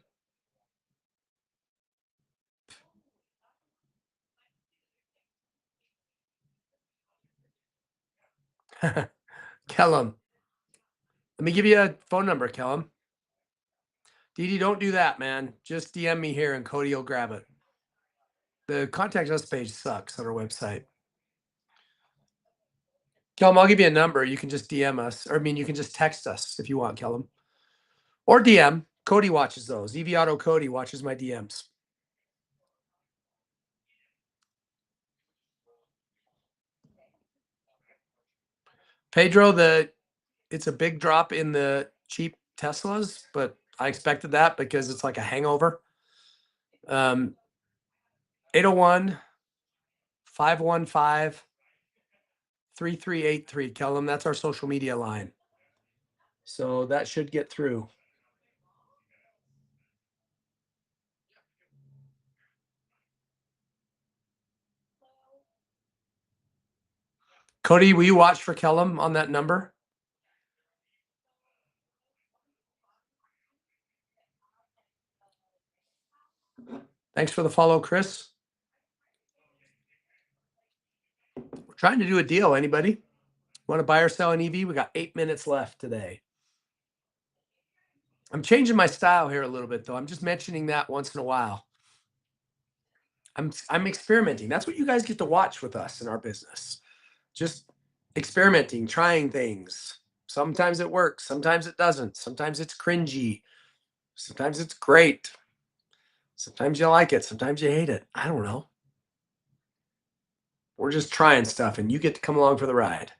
S1: Kellum. Let me give you a phone number, Kellum. Dee, don't do that, man. Just DM me here and Cody will grab it. The contact us page sucks on our website. Kellum, I'll give you a number. You can just DM us. Or, I mean, you can just text us if you want, Kellum. Or DM. Cody watches those. EV Auto Cody watches my DMs. Pedro, it's a big drop in the cheap Teslas, but I expected that because it's like a hangover. 801 515 3383. Kellum, that's our social media line. So that should get through. Cody, will you watch for Kellum on that number? Thanks for the follow, Chris. We're trying to do a deal. Anybody want to buy or sell an EV? We got 8 minutes left today. I'm changing my style here a little bit, though. I'm just mentioning that once in a while. I'm experimenting. That's what you guys get to watch with us in our business. Just experimenting, trying things. Sometimes it works, sometimes it doesn't. Sometimes it's cringy. Sometimes it's great. Sometimes you like it, sometimes you hate it. I don't know. We're just trying stuff and you get to come along for the ride.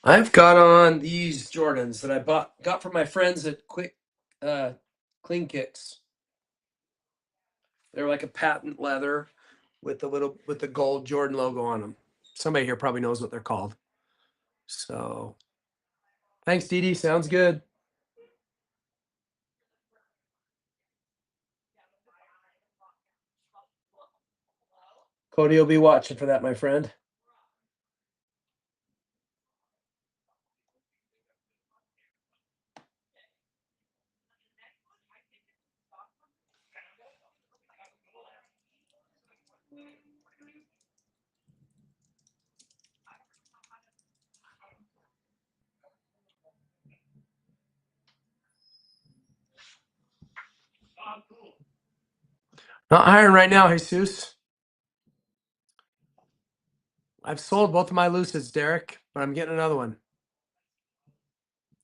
S1: I've got on these Jordans that I got from my friends at Clean Kicks. They're like a patent leather with the gold Jordan logo on them. Somebody here probably knows what they're called. So thanks, Dee. Sounds good. Cody will be watching for that, my friend. Not hiring right now, Jesus. I've sold both of my Lucids, Derek, but I'm getting another one.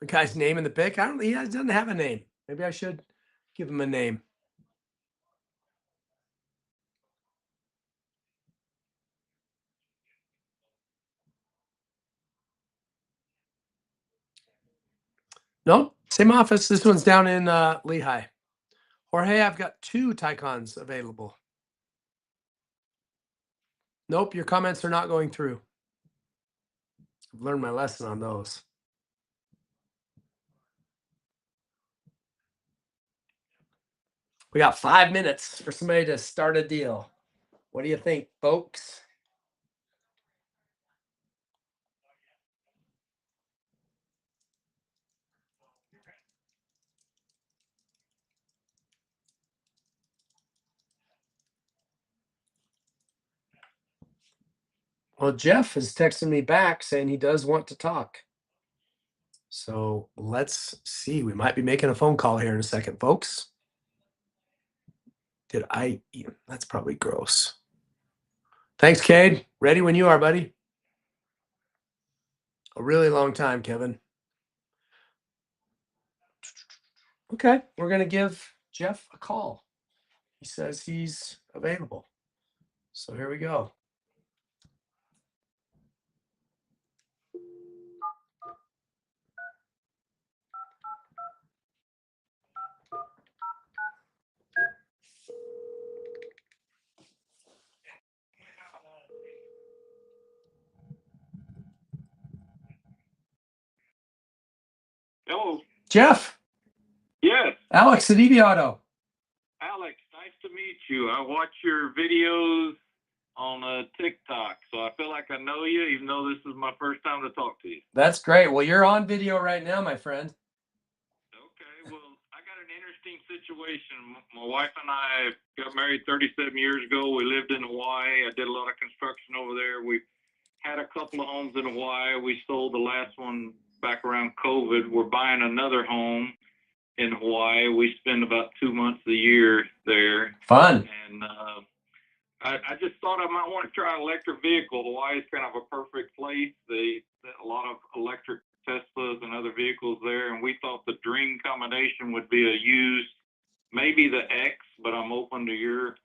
S1: The guy's name in the pic? He doesn't have a name. Maybe I should give him a name. Nope, same office. This one's down in Lehigh. Jorge, I've got 2 Taycans available. Nope, your comments are not going through. I've learned my lesson on those. We got 5 minutes for somebody to start a deal. What do you think, folks? Well, Jeff is texting me back saying he does want to talk. So let's see. We might be making a phone call here in a second, folks. Did I eat? That's probably gross. Thanks, Cade. Ready when you are, buddy. A really long time, Kevin. Okay, we're gonna give Jeff a call. He says he's available. So here we go.
S5: Hello.
S1: Jeff,
S5: Yes,
S1: Alex at EV Auto.
S5: Alex. Nice to meet you. I watch your videos on TikTok, so I feel like I know you, even though this is my first time to talk to you.
S1: That's great. Well, you're on video right now, my friend.
S5: Okay. Well, I got an interesting situation. My wife and I got married 37 years ago. We lived in Hawaii. I did a lot of construction over there. We had a couple of homes in Hawaii. We sold the last one back around COVID. We're buying another home in Hawaii. We spend about 2 months a year there.
S1: Fun.
S5: And I just thought I might want to try an electric vehicle. Hawaii is kind of a perfect place. A lot of electric Teslas and other vehicles there, and we thought the dream combination would be a used, maybe the X, but I'm open to your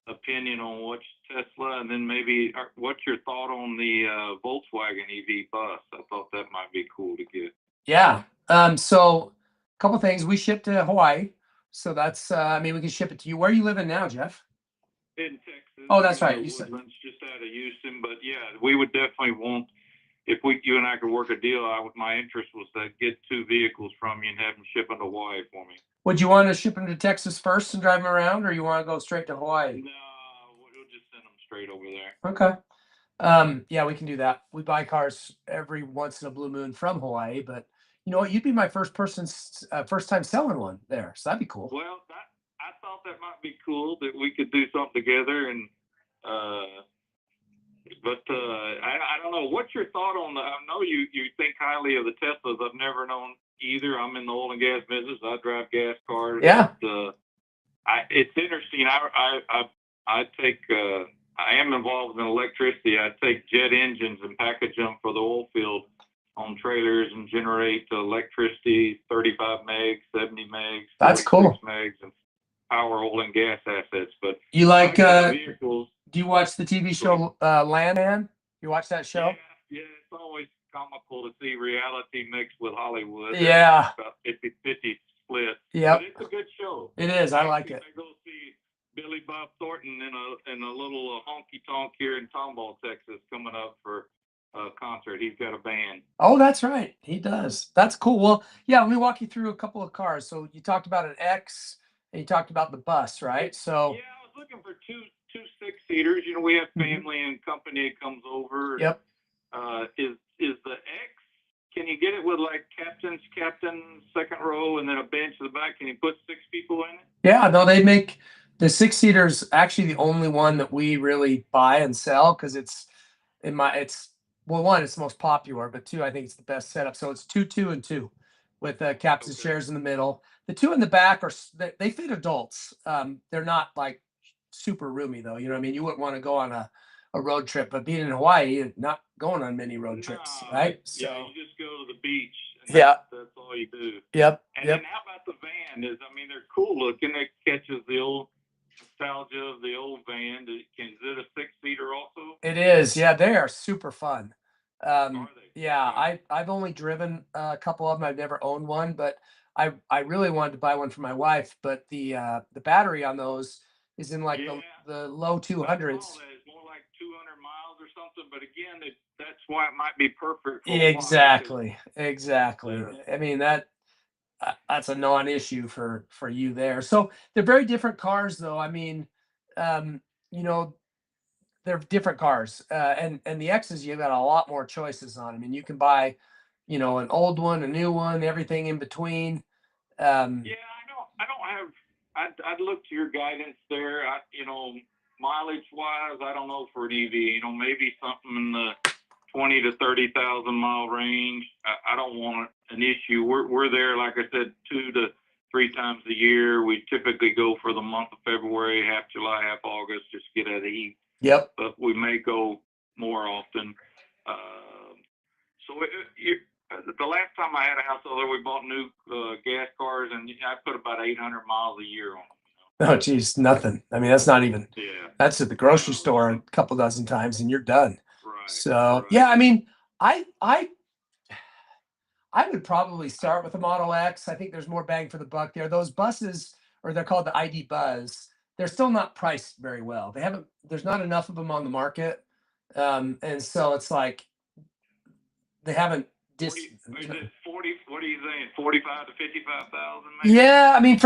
S5: opinion on what's Tesla, and then maybe what's your thought on the Volkswagen EV bus? I thought that might be cool to get.
S1: Yeah. So a couple things. We ship to Hawaii. So that's I mean, we can ship it to you. Where are you living now, Jeff?
S5: In Texas.
S1: Oh, that's right.
S5: The
S1: You said
S5: Woodlands, just out of Houston, but yeah, we would definitely want, if you and I could work a deal. My interest was to get 2 vehicles from you and have them ship into Hawaii for me.
S1: would you want to ship them to Texas first and drive them around, or you want to go straight to Hawaii?
S5: No, we'll just send them straight over there.
S1: Okay. Yeah, we can do that. We buy cars every once in a blue moon from Hawaii, but you know what? You'd be my first time selling one there, so that'd be cool.
S5: Well, I thought that might be cool that we could do something together, and I don't know. What's your thought on the? I know you think highly of the Teslas. I've never known either. I'm in the oil and gas business. I drive gas cars.
S1: Yeah.
S5: But, it's interesting. I am involved in electricity. I take jet engines and package them for the oil field on trailers and generate electricity, 35 megs, 70 megs,
S1: That's
S5: 46
S1: cool.
S5: megs, and power oil and gas assets. But
S1: You like?
S5: vehicles.
S1: Do you watch the TV show Landman? You watch that show?
S5: Yeah, it's always comical to see reality mixed with Hollywood.
S1: Yeah.
S5: It's about 50-50 split.
S1: Yep.
S5: But it's a good show.
S1: It is. I like it.
S5: I go see Billy Bob Thornton in a little honky tonk here in Tomball, Texas, coming up for a concert. He's got a band.
S1: Oh, that's right. He does. That's cool. Well, yeah, let me walk you through a couple of cars. So you talked about an X and you talked about the bus, right? So
S5: Yeah, I was looking for two 6-seaters. You know, we have
S1: Mhm.
S5: family and company that comes over.
S1: yep.
S5: Is the X? Can you get it with like captain, second row, and then a bench in the back? Can you put 6 people in it?
S1: Yeah, no, they make the 6-seaters actually the only one that we really buy and sell because it's well, one, it's the most popular, but two, I think it's the best setup. So it's 2, 2, and 2 with captain's
S5: Okay.
S1: chairs in the middle. The 2 in the back they fit adults. They're not like super roomy though. You know what I mean? You wouldn't want to go on a road trip, but being in Hawaii, you're not going on many road trips,
S5: No,
S1: right?
S5: yeah,
S1: So
S5: you just go to the beach. And
S1: Yeah.
S5: that's all you do.
S1: yep,
S5: And
S1: yep.
S5: then how about the van? I mean, they're cool looking. It catches the old nostalgia of the old van. Is it a 6-seater also?
S1: It is. Yeah, they are super fun.
S5: Are they?
S1: Yeah,
S5: Okay.
S1: I've only driven a couple of them. I've never owned one, but I really wanted to buy one for my wife, but the battery on those is in like
S5: Yeah.
S1: the low
S5: I saw
S1: 200s.
S5: that. It's more like 200 miles or something. But again, that's why it might be perfect for Hawaii, 'cause-
S1: Exactly. Exactly.
S5: Yeah.
S1: I mean that's a non-issue for you there. So they're very different cars though. I mean, you know, they're different cars. And the X's, you got a lot more choices on. I mean, you can buy, you know, an old one, a new one, everything in between. Um,
S5: Yeah, I don't have. I'd look to your guidance there. Mileage wise, I don't know for an EV. Maybe something in the 20 to 30,000 mile range. I don't want an issue. We're there, like I said, 2 to 3 times a year. We typically go for the month of February, half July, half August, just get out of the heat.
S1: yep.
S5: But we may go more often. So the last time I had a house over, we bought new gas cars, and I put about 800 miles a year on them.
S1: Oh, geez, nothing. I mean, that's not even,
S5: Yeah,
S1: that's at the grocery store a couple dozen times and you're done.
S5: right.
S1: So,
S5: right.
S1: yeah, I mean, I would probably start with the Model X. I think there's more bang for the buck there. Those buses, or they're called the ID Buzz, they're still not priced very well. They haven't, there's not enough of them on the market. And so it's like, they haven't
S5: Is it 40? What are you saying? 45 to 55,000?
S1: Yeah, I mean,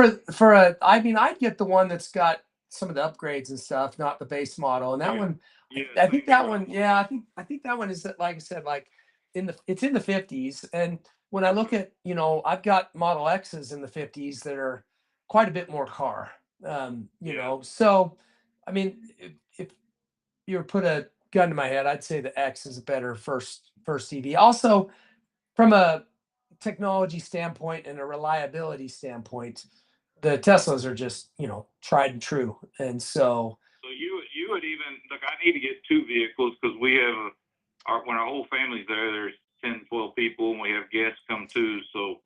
S1: I mean, I'd get the one that's got some of the upgrades and stuff, not the base model. And that
S5: Yeah.
S1: one,
S5: Yeah,
S1: I think
S5: same
S1: that
S5: here.
S1: one, yeah, I think that one is, like I said, like it's in the 50s. And when I look at, I've got Model X's in the 50s that are quite a bit more car.
S5: Yeah.
S1: So I mean, if you were put a gun to my head, I'd say the X is a better first EV. Also, from a technology standpoint and a reliability standpoint, the Teslas are just, tried and true. And so,
S5: So you would even look. I need to get two vehicles because we have when our whole family's there. There's 10, 12 people, and we have guests come too. So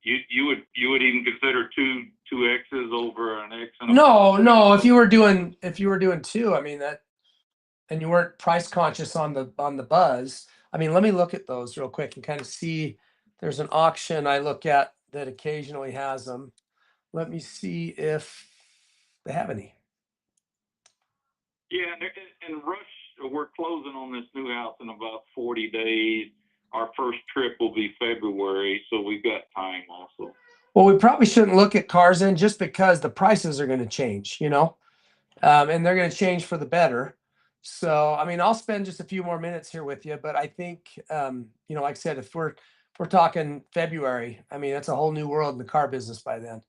S5: you would even consider two X's over an X and a
S1: no, if you were doing two, I mean that, and you weren't price conscious on the Buzz. I mean, let me look at those real quick and kind of see. There's an auction I look at that occasionally has them. Let me see if they have any.
S5: Yeah, and Rush, we're closing on this new house in about 40 days. Our first trip will be February, so we've got time also.
S1: Well, we probably shouldn't look at cars in just because the prices are going to change, and they're going to change for the better. So, I mean, I'll spend just a few more minutes here with you, but I think, like I said, if we're talking February, I mean, that's a whole new world in the car business by then.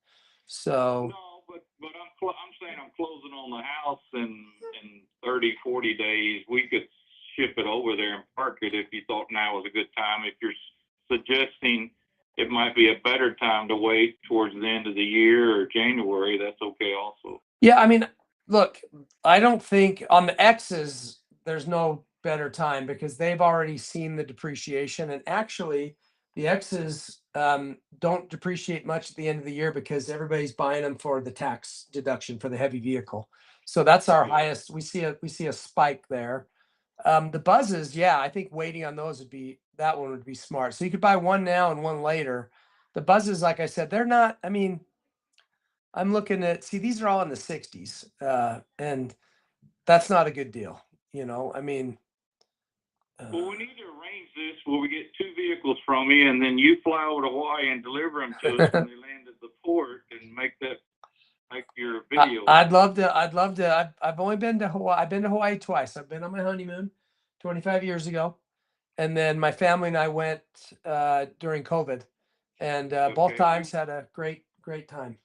S1: So,
S5: No, but I'm saying I'm closing on the house in 30, 40 days. We could ship it over there and park it if you thought now was a good time. If you're suggesting it might be a better time to wait towards the end of the year or January, that's okay also.
S1: yeah, I mean, look, I don't think on the X's, there's no better time because they've already seen the depreciation. And actually, the X's don't depreciate much at the end of the year because everybody's buying them for the tax deduction for the heavy vehicle. So that's our
S5: Yeah.
S1: highest. We see a spike there. The Buzzes, yeah, I think waiting on those would be smart. So you could buy one now and one later. The Buzzes, like I said, they're not. I mean, I'm looking at, see, these are all in the 60s, and that's not a good deal. I mean,
S5: Well, we need to arrange this where we get two vehicles from you, and then you fly over to Hawaii and deliver them to us when they land at the port, and make your video.
S1: I'd love to. I've only been to Hawaii. I've been to Hawaii twice. I've been on my honeymoon 25 years ago. And then my family and I went during COVID, and both
S5: Okay.
S1: times had a great time.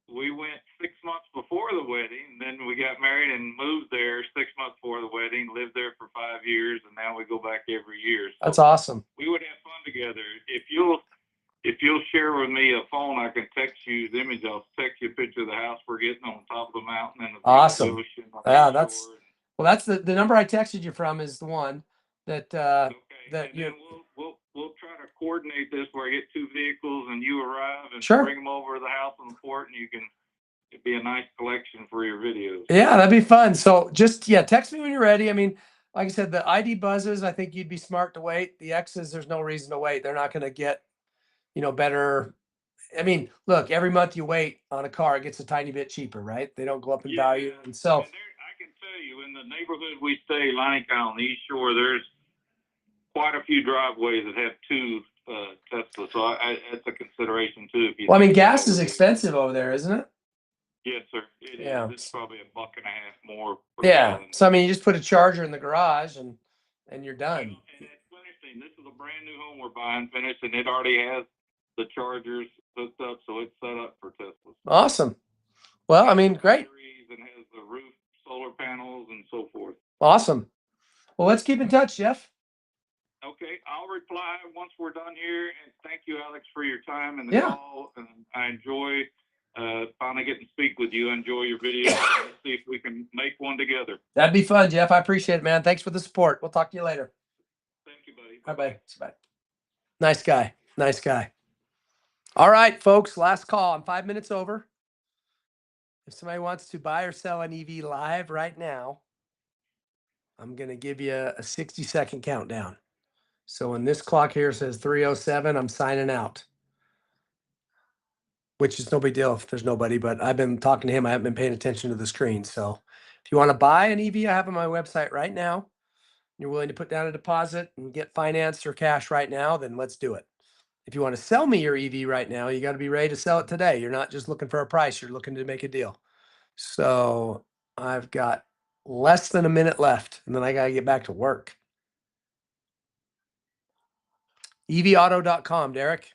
S5: We went 6 months before the wedding, then we got married and moved there 6 months before the wedding, lived there for 5 years, and now we go back every year. So
S1: That's awesome.
S5: we would have fun together. If you'll share with me a phone, I can text you the image. I'll text you a picture of the house we're getting on top of the mountain and the
S1: Awesome.
S5: ocean.
S1: Yeah, well, that's the number I texted you from is the one that
S5: okay.
S1: that
S5: And
S1: you.
S5: then we'll try to coordinate this where I get two vehicles and you arrive and
S1: Sure.
S5: bring them over to the house on the port, and it'd be a nice collection for your videos.
S1: Yeah, that'd be fun. So just text me when you're ready. I mean, like I said, the ID Buzzes, I think you'd be smart to wait. The X's, there's no reason to wait. They're not going to get, better. I mean, look, every month you wait on a car, it gets a tiny bit cheaper, right? They don't go up in value. And so,
S5: I can tell you, in the neighborhood we stay, Lanico on the East Shore, there's quite a few driveways that have two Teslas. So that's a consideration too. If you
S1: well, I mean,
S5: think
S1: gas
S5: about
S1: is
S5: it.
S1: expensive over there, isn't it?
S5: Yes, sir. It
S1: Yeah.
S5: is. It's probably $1.50 more. per
S1: Yeah.
S5: gallon.
S1: So I mean, you just put a charger in the garage and you're done.
S5: And it's interesting. This is a brand new home we're buying, finished, and it already has the chargers hooked up, so it's set up for Tesla.
S1: Awesome. Well, I mean, great.
S5: And has the roof, solar panels, and so forth.
S1: Awesome. Well, let's keep in touch, Jeff.
S5: Okay, I'll reply once we're done here, and thank you, Alex, for your time and the
S1: Yeah.
S5: call. And I enjoy finally getting to speak with you. I enjoy your video. Let's see if we can make one together.
S1: That'd be fun, Jeff. I appreciate it, man. Thanks for the support. We'll talk to you later.
S5: Thank you, buddy.
S1: Bye-bye. Bye. Nice guy. Nice guy. All right, folks, last call. I'm 5 minutes over. If somebody wants to buy or sell an EV live right now, I'm going to give you a 60-second countdown. So when this clock here says 3:07, I'm signing out. Which is no big deal if there's nobody, but I've been talking to him. I haven't been paying attention to the screen. So if you want to buy an EV, I have on my website right now. You're willing to put down a deposit and get financed or cash right now, then let's do it. If you want to sell me your EV right now, you got to be ready to sell it today. You're not just looking for a price, you're looking to make a deal. So I've got less than a minute left, and then I got to get back to work. EVauto.com, Derek.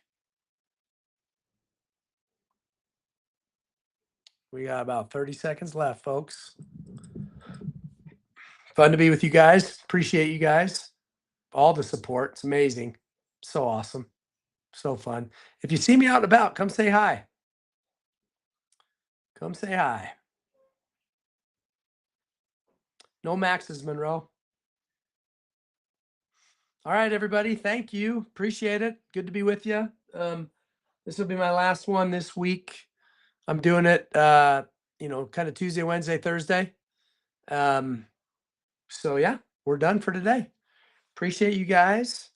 S1: We got about 30 seconds left, folks. Fun to be with you guys. Appreciate you guys. All the support. It's amazing. So awesome. So fun. If you see me out and about, come say hi. Come say hi. No Maxes, Monroe. All right, everybody. Thank you. Appreciate it. Good to be with you. This will be my last one this week. I'm doing it, kind of Tuesday, Wednesday, Thursday. So yeah, we're done for today. Appreciate you guys.